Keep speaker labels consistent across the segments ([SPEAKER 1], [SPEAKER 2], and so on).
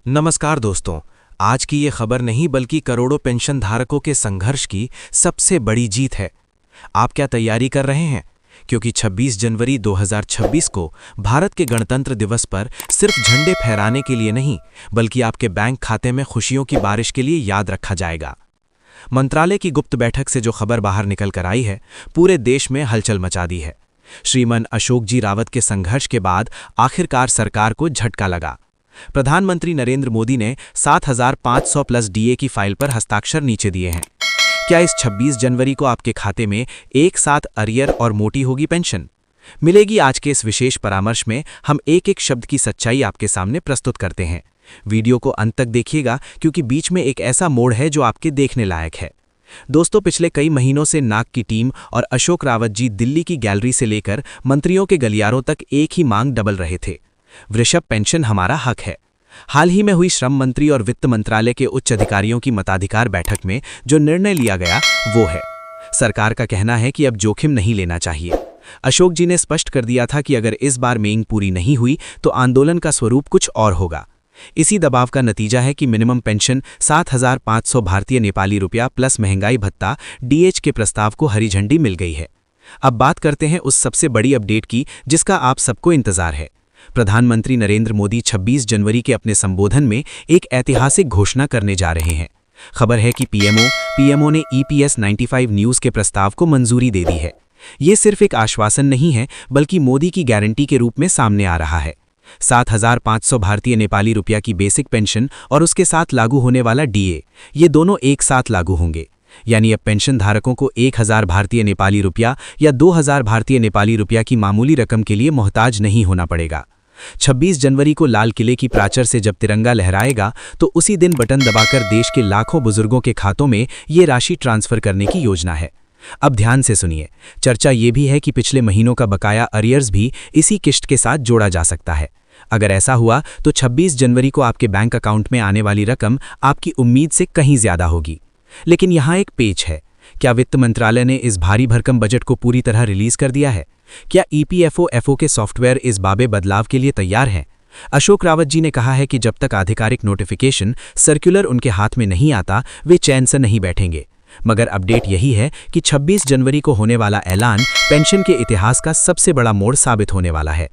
[SPEAKER 1] नमस्कार दोस्तों। आज की ये खबर नहीं बल्कि करोड़ों पेंशन धारकों के संघर्ष की सबसे बड़ी जीत है। आप क्या तैयारी कर रहे हैं? क्योंकि 26 जनवरी 2026 को भारत के गणतंत्र दिवस पर सिर्फ झंडे फहराने के लिए नहीं बल्कि आपके बैंक खाते में खुशियों की बारिश के लिए याद रखा जाएगा। मंत्रालय की गुप्त बैठक से जो खबर बाहर निकल कर आई है, पूरे देश में हलचल मचा दी है। श्रीमान अशोक जी रावत के संघर्ष के बाद आखिरकार सरकार को झटका लगा। प्रधानमंत्री नरेंद्र मोदी ने 7,500 प्लस डीए की फाइल पर हस्ताक्षर नीचे दिए हैं। क्या इस 26 जनवरी को आपके खाते में एक साथ अरियर और मोटी होगी पेंशन मिलेगी? आज के इस विशेष परामर्श में हम एक एक शब्द की सच्चाई आपके सामने प्रस्तुत करते हैं। वीडियो को अंत तक देखिएगा क्योंकि बीच में एक ऐसा मोड़ है जो आपके देखने लायक है। दोस्तों, पिछले कई महीनों से नाग की टीम और अशोक रावत जी दिल्ली की गैलरी से लेकर मंत्रियों के गलियारों तक एक ही मांग डबल रहे थे। वृषभ पेंशन हमारा हक है। हाल ही में हुई श्रम मंत्री और वित्त मंत्रालय के उच्च अधिकारियों की मताधिकार बैठक में जो निर्णय लिया गया वो है, सरकार का कहना है कि अब जोखिम नहीं लेना चाहिए। अशोक जी ने स्पष्ट कर दिया था कि अगर इस बार मांग पूरी नहीं हुई तो आंदोलन का स्वरूप कुछ और होगा। इसी दबाव का नतीजा है कि मिनिमम पेंशन 7,500 भारतीय नेपाली रुपया प्लस महंगाई भत्ता डीएच के प्रस्ताव को हरी झंडी मिल गई है। अब बात करते हैं उस सबसे बड़ी अपडेट की जिसका आप सबको इंतजार है। प्रधानमंत्री नरेंद्र मोदी 26 जनवरी के अपने संबोधन में एक ऐतिहासिक घोषणा करने जा रहे हैं। खबर है कि पीएमओ ने EPS 95 न्यूज़ के प्रस्ताव को मंजूरी दे दी है। ये सिर्फ एक आश्वासन नहीं है बल्कि मोदी की गारंटी के रूप में सामने आ रहा है। 7,500 भारतीय नेपाली रुपया की बेसिक पेंशन और उसके साथ लागू होने वाला डीए, ये दोनों एक साथ लागू होंगे। यानी अब पेंशन धारकों को 1,000 भारतीय नेपाली रुपया या 2,000 भारतीय नेपाली रुपया की मामूली रकम के लिए मोहताज नहीं होना पड़ेगा। 26 जनवरी को लाल किले की प्राचीर से जब तिरंगा लहराएगा तो उसी दिन बटन दबाकर देश के लाखों बुजुर्गों के खातों में ये राशि ट्रांसफर करने की योजना है। अब ध्यान से सुनिए, चर्चा ये भी है कि पिछले महीनों का बकाया अरियर्स भी इसी किश्त के साथ जोड़ा जा सकता है। अगर ऐसा हुआ तो 26 जनवरी को आपके बैंक अकाउंट में आने वाली रकम आपकी उम्मीद से कहीं ज्यादा होगी। लेकिन यहाँ एक पेच है। क्या वित्त मंत्रालय ने इस भारी भरकम बजट को पूरी तरह रिलीज कर दिया है? क्या EPFO के सॉफ्टवेयर इस बाबे बदलाव के लिए तैयार हैं? अशोक रावत जी ने कहा है कि जब तक आधिकारिक नोटिफिकेशन सर्कुलर उनके हाथ में नहीं आता वे चैन से नहीं बैठेंगे। मगर अपडेट यही है कि 26 जनवरी को होने वाला ऐलान पेंशन के इतिहास का सबसे बड़ा मोड़ साबित होने वाला है।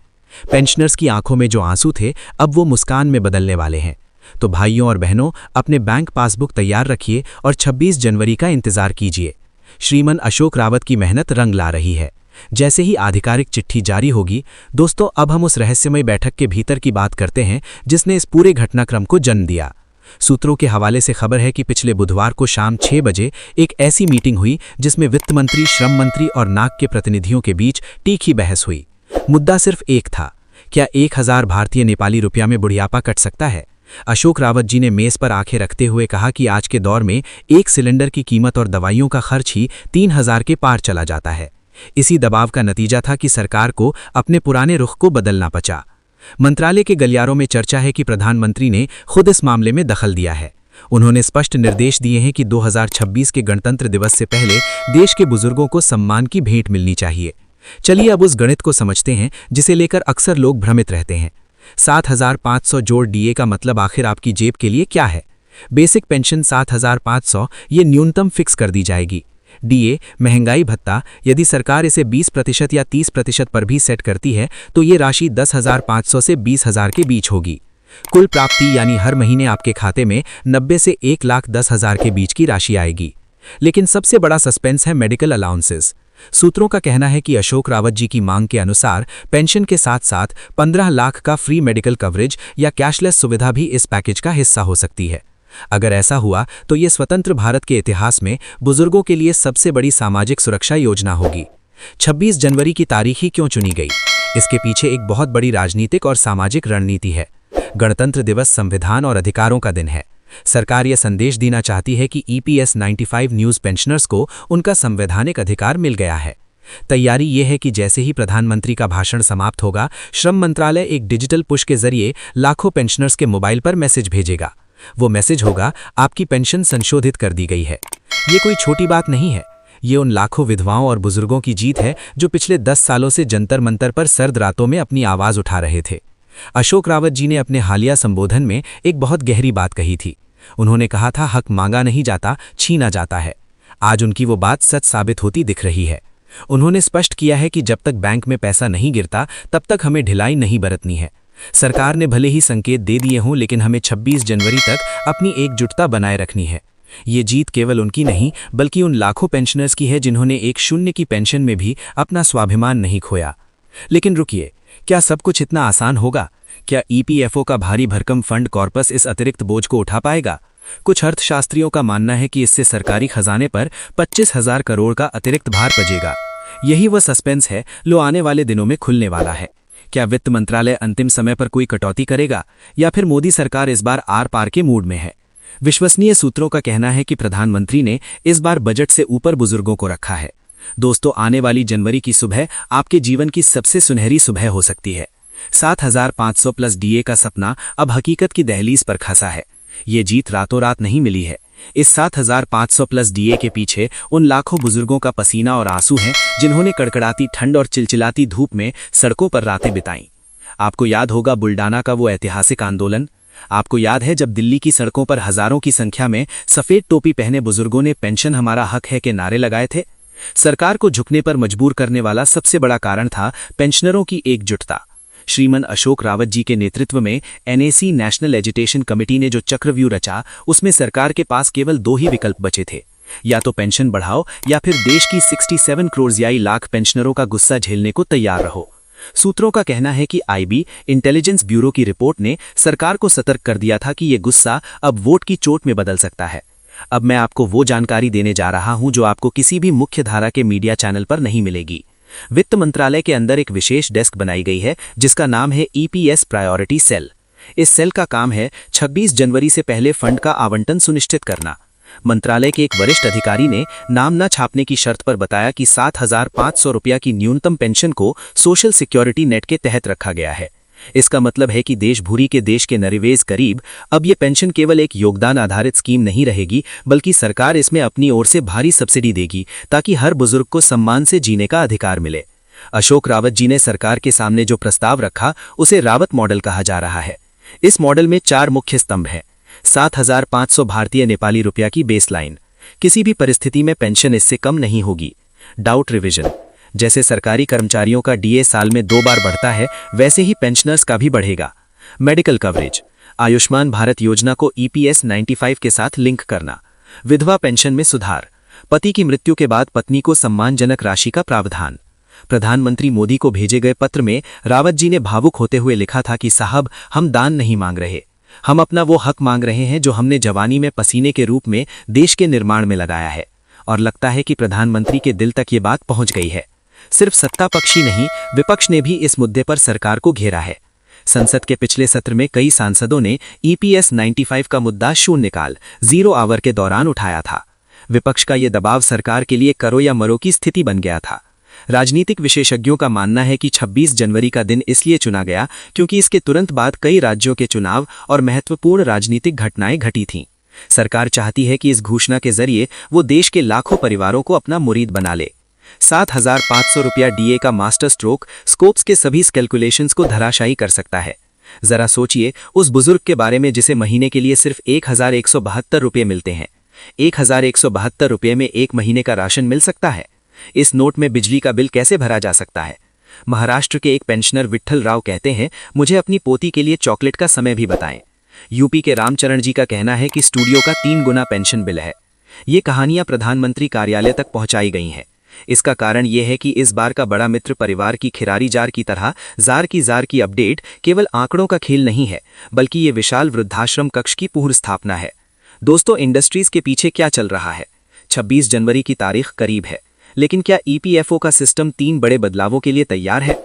[SPEAKER 1] पेंशनर्स की आंखों में जो आंसू थे अब वो मुस्कान में बदलने वाले हैं। तो भाइयों और बहनों, अपने बैंक पासबुक तैयार रखिए और 26 जनवरी का इंतजार कीजिए। श्रीमान अशोक रावत की मेहनत रंग ला रही है। जैसे ही आधिकारिक चिट्ठी जारी होगी, दोस्तों, अब हम उस रहस्यमय बैठक के भीतर की बात करते हैं जिसने इस पूरे घटनाक्रम को जन्म दिया। सूत्रों के हवाले से खबर है कि पिछले बुधवार को शाम 6 बजे एक ऐसी मीटिंग हुई जिसमें वित्त मंत्री, श्रम मंत्री और नाग के प्रतिनिधियों के बीच तीखी बहस हुई। मुद्दा सिर्फ एक था, क्या 1,000 भारतीय नेपाली रुपया में बुढ़ापा कट सकता है? अशोक रावत जी ने मेज पर आंखें रखते हुए कहा कि आज के दौर में एक सिलेंडर की कीमत और दवाइयों का खर्च ही 3,000 के पार चला जाता है। इसी दबाव का नतीजा था कि सरकार को अपने पुराने रुख को बदलना पड़ा। मंत्रालय के गलियारों में चर्चा है कि प्रधानमंत्री ने खुद इस मामले में दखल दिया है। उन्होंने स्पष्ट निर्देश दिए हैं कि 2026 के गणतंत्र दिवस से पहले देश के बुजुर्गों को सम्मान की भेंट मिलनी चाहिए। चलिए अब उस गणित को समझते हैं जिसे लेकर अक्सर लोग भ्रमित रहते हैं। 7,500 जोड़ डीए का मतलब आखिर आपकी जेब के लिए क्या है? बेसिक पेंशन 7,500 ये न्यूनतम फिक्स कर दी जाएगी। डीए महंगाई भत्ता, यदि सरकार इसे 20% या 30% पर भी सेट करती है तो ये राशि 10,500 से 20,000 के बीच होगी। कुल प्राप्ति यानी हर महीने आपके खाते में 90 से 1,10,000 के बीच की राशि आएगी। लेकिन सबसे बड़ा सस्पेंस है मेडिकल अलाउंसेस। सूत्रों का कहना है कि अशोक रावत जी की मांग के अनुसार पेंशन के साथ साथ 15 लाख का फ्री मेडिकल कवरेज या कैशलेस सुविधा भी इस पैकेज का हिस्सा हो सकती है। अगर ऐसा हुआ तो ये स्वतंत्र भारत के इतिहास में बुजुर्गों के लिए सबसे बड़ी सामाजिक सुरक्षा योजना होगी। 26 जनवरी की तारीख ही क्यों चुनी गई? इसके पीछे एक बहुत बड़ी राजनीतिक और सामाजिक रणनीति है। गणतंत्र दिवस संविधान और अधिकारों का दिन है। सरकार यह संदेश देना चाहती है कि EPS 95 न्यूज़ पेंशनर्स को उनका संवैधानिक अधिकार मिल गया है। तैयारी यह है कि जैसे ही प्रधानमंत्री का भाषण समाप्त होगा, श्रम मंत्रालय एक डिजिटल पुश के जरिए लाखों पेंशनर्स के मोबाइल पर मैसेज भेजेगा। वो मैसेज होगा, आपकी पेंशन संशोधित कर दी गई है। ये कोई छोटी बात नहीं है। ये उन लाखों विधवाओं और बुजुर्गों की जीत है जो पिछले 10 सालों से जंतर मंतर पर सर्द रातों में अपनी आवाज़ उठा रहे थे। अशोक रावत जी ने अपने हालिया संबोधन में एक बहुत गहरी बात कही थी। उन्होंने कहा था, हक मांगा नहीं जाता, छीना जाता है। आज उनकी वो बात सच साबित होती दिख रही है। उन्होंने स्पष्ट किया है कि जब तक बैंक में पैसा नहीं गिरता तब तक हमें ढिलाई नहीं बरतनी है। सरकार ने भले ही संकेत दे दिए हों, लेकिन हमें 26 जनवरी तक अपनी एकजुटता बनाए रखनी है। ये जीत केवल उनकी नहीं बल्कि उन लाखों पेंशनर्स की है जिन्होंने एक शून्य की पेंशन में भी अपना स्वाभिमान नहीं खोया। लेकिन रुकिए, क्या सब कुछ इतना आसान होगा? क्या ईपीएफओ का भारी भरकम फंड कॉर्पस इस अतिरिक्त बोझ को उठा पाएगा? कुछ अर्थशास्त्रियों का मानना है कि इससे सरकारी खजाने पर 25,000 करोड़ का अतिरिक्त भार पड़ेगा। यही वह सस्पेंस है जो आने वाले दिनों में खुलने वाला है। क्या वित्त मंत्रालय अंतिम समय पर कोई कटौती करेगा या फिर मोदी सरकार इस बार आर पार के मूड में है? विश्वसनीय सूत्रों का कहना है कि प्रधानमंत्री ने इस बार बजट से ऊपर बुजुर्गों को रखा है। दोस्तों, आने वाली जनवरी की सुबह आपके जीवन की सबसे सुनहरी सुबह हो सकती है। 7,500 प्लस डीए का सपना अब हकीकत की दहलीज पर खसा है। ये जीत रातों रात नहीं मिली है। इस 7,500 प्लस डीए के पीछे उन लाखों बुजुर्गों का पसीना और आंसू हैं जिन्होंने कड़कड़ाती ठंड और चिलचिलाती धूप में सड़कों पर रातें बिताईं। आपको याद होगा बुल्डाना का वो ऐतिहासिक आंदोलन। आपको याद है जब दिल्ली की सड़कों पर हजारों की संख्या में सफेद टोपी पहने बुजुर्गों ने पेंशन हमारा हक है के नारे लगाए थे। सरकार को झुकने पर मजबूर करने वाला सबसे बड़ा कारण था पेंशनरों की एकजुटता। श्रीमान अशोक रावत जी के नेतृत्व में एनएसी नेशनल एजुटेशन कमेटी ने जो चक्रव्यूह रचा, उसमें सरकार के पास केवल 2 ही विकल्प बचे थे, या तो पेंशन बढ़ाओ या फिर देश की 67 करोड़ लाख पेंशनरों का गुस्सा झेलने को तैयार रहो। सूत्रों का कहना है कि आईबी इंटेलिजेंस ब्यूरो की रिपोर्ट ने सरकार को सतर्क कर दिया था कि ये गुस्सा अब वोट की चोट में बदल सकता है। अब मैं आपको वो जानकारी देने जा रहा हूं जो आपको किसी भी मुख्य धारा के मीडिया चैनल पर नहीं मिलेगी। वित्त मंत्रालय के अंदर एक विशेष डेस्क बनाई गई है जिसका नाम है ईपीएस प्रायोरिटी सेल। इस सेल का काम है 26 जनवरी से पहले फंड का आवंटन सुनिश्चित करना। मंत्रालय के एक वरिष्ठ अधिकारी ने नाम न छापने की शर्त पर बताया कि 7,500 रुपया की न्यूनतम पेंशन को सोशल सिक्योरिटी नेट के तहत रखा गया है। इसका मतलब है कि देशभूरी के देश के नरीवेज करीब अब ये पेंशन केवल एक योगदान आधारित स्कीम नहीं रहेगी, बल्कि सरकार इसमें अपनी ओर से भारी सब्सिडी देगी ताकि हर बुजुर्ग को सम्मान से जीने का अधिकार मिले। अशोक रावत जी ने सरकार के सामने जो प्रस्ताव रखा उसे रावत मॉडल कहा जा रहा है। इस मॉडल में 4 मुख्य स्तंभ हैं। 7,500 भारतीय नेपाली रुपया की बेसलाइन, किसी भी परिस्थिति में पेंशन इससे कम नहीं होगी। डाउट रिविजन, जैसे सरकारी कर्मचारियों का डीए साल में 2 बार बढ़ता है वैसे ही पेंशनर्स का भी बढ़ेगा। मेडिकल कवरेज, आयुष्मान भारत योजना को ईपीएस 95 के साथ लिंक करना। विधवा पेंशन में सुधार, पति की मृत्यु के बाद पत्नी को सम्मानजनक राशि का प्रावधान। प्रधानमंत्री मोदी को भेजे गए पत्र में रावत जी ने भावुक होते हुए लिखा था कि साहब, हम दान नहीं मांग रहे, हम अपना वो हक मांग रहे हैं जो हमने जवानी में पसीने के रूप में देश के निर्माण में लगाया है। और लगता है कि प्रधानमंत्री के दिल तक ये बात पहुंच गई है। सिर्फ सत्ता पक्ष ही नहीं, विपक्ष ने भी इस मुद्दे पर सरकार को घेरा है। संसद के पिछले सत्र में कई सांसदों ने ईपीएस 95 का मुद्दा शून्यकाल 0 आवर के दौरान उठाया था। विपक्ष का यह दबाव सरकार के लिए करो या मरो की स्थिति बन गया था। राजनीतिक विशेषज्ञों का मानना है कि 26 जनवरी का दिन इसलिए चुना गया क्योंकि इसके तुरंत बाद कई राज्यों के चुनाव और महत्वपूर्ण राजनीतिक घटनाएं घटी थीं। सरकार चाहती है कि इस घोषणा के जरिए वो देश के लाखों परिवारों को अपना मुरीद बना ले। 7,500 रुपया डीए का मास्टर स्ट्रोक स्कोप्स के सभी कैलकुलेशंस को धराशायी कर सकता है। जरा सोचिए उस बुजुर्ग के बारे में जिसे महीने के लिए सिर्फ 1,172 रुपये मिलते हैं। 1,172 रुपये में 1 महीने का राशन मिल सकता है। इस नोट में बिजली का बिल कैसे भरा जा सकता है? महाराष्ट्र के एक पेंशनर विट्ठल राव कहते हैं, मुझे अपनी पोती के लिए चॉकलेट का समय भी बताएं। यूपी के रामचरण जी का कहना है कि स्टूडियो का 3 गुना पेंशन बिल है। ये कहानियां प्रधानमंत्री कार्यालय तक पहुंचाई गई हैं। इसका कारण यह है कि इस बार का बड़ा मित्र परिवार की खिरारी जार की तरह जार की अपडेट केवल आंकड़ों का खेल नहीं है, बल्कि ये विशाल वृद्धाश्रम कक्ष की पूर्ण स्थापना है। दोस्तों, इंडस्ट्रीज के पीछे क्या चल रहा है? 26 जनवरी की तारीख करीब है, लेकिन क्या ईपीएफओ का सिस्टम 3 बड़े बदलावों के लिए तैयार है?